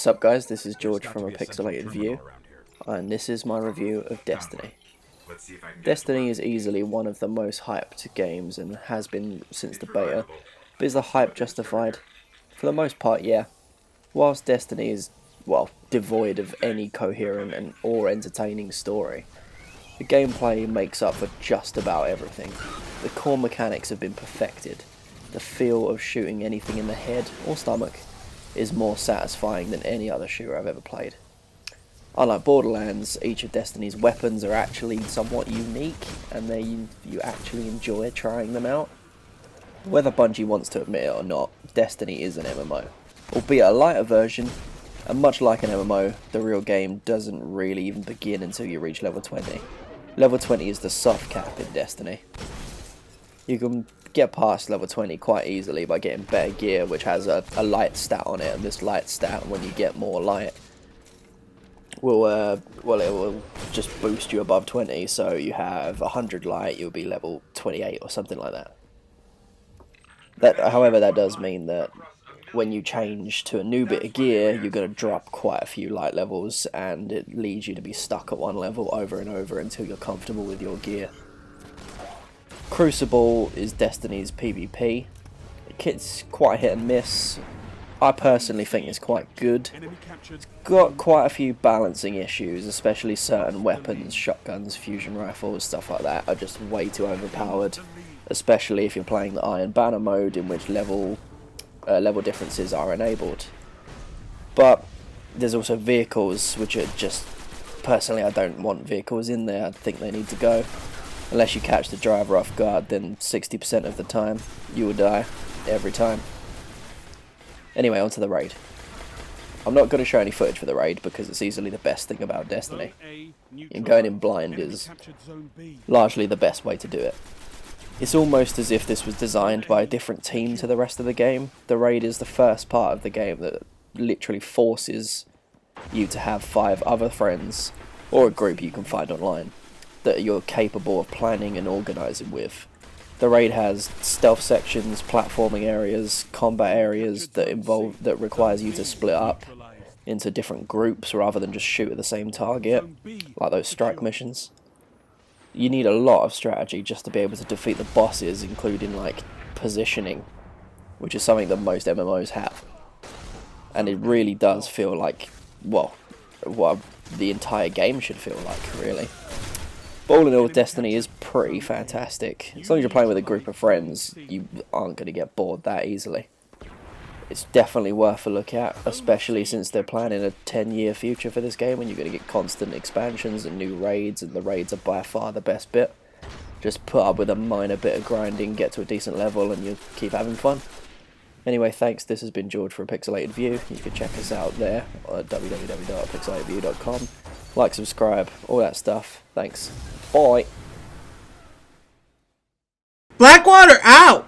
What's up guys, this is George from a Pixelated View, and this is my review of Destiny. Destiny is easily one of the most hyped games and has been since the beta, but is the hype justified? For the most part, yeah. Whilst Destiny is, well, devoid of any coherent or entertaining story, the gameplay makes up for just about everything. The core mechanics have been perfected. The feel of shooting anything in the head or stomach is more satisfying than any other shooter I've ever played. Unlike Borderlands, each of Destiny's weapons are actually somewhat unique, and you actually enjoy trying them out. Whether Bungie wants to admit it or not, Destiny is an MMO, albeit a lighter version, and much like an MMO, the real game doesn't really even begin until you reach level 20. Level 20 is the soft cap in Destiny. You can get past level 20 quite easily by getting better gear, which has a light stat on it, and this light stat, when you get more light, will it will just boost you above 20. So you have 100 light, you'll be level 28 or something like that. However, that does mean that when you change to a new bit of gear, you're going to drop quite a few light levels, and it leads you to be stuck at one level over and over until you're comfortable with your gear. Crucible is Destiny's PvP. It's quite hit and miss. I personally think it's quite good. It's got quite a few balancing issues, especially certain weapons, shotguns, fusion rifles, stuff like that are just way too overpowered, especially if you're playing the Iron Banner mode, in which level differences are enabled. But there's also vehicles, which are just, personally I don't want vehicles in there. I think they need to go. Unless you catch the driver off guard, then 60% of the time you will die, every time. Anyway, on to the raid. I'm not going to show any footage for the raid because it's easily the best thing about Destiny. And going in blind is largely the best way to do it. It's almost as if this was designed by a different team to the rest of the game. The raid is the first part of the game that literally forces you to have 5 other friends, or a group you can find online, that you're capable of planning and organising with. The raid has stealth sections, platforming areas, combat areas that requires you to split up into different groups rather than just shoot at the same target, like those strike missions. You need a lot of strategy just to be able to defeat the bosses, including like positioning, which is something that most MMOs have. And it really does feel like, well, what the entire game should feel like, really. But all in all, Destiny is pretty fantastic. As long as you're playing with a group of friends, you aren't going to get bored that easily. It's definitely worth a look at, especially since they're planning a 10-year future for this game, and you're going to get constant expansions and new raids, and the raids are by far the best bit. Just put up with a minor bit of grinding, get to a decent level, and you'll keep having fun. Anyway, thanks. This has been George for a Pixelated View. You can check us out there at www.pixelatedview.com. Like, subscribe, all that stuff. Thanks. Bye. Blackwater out!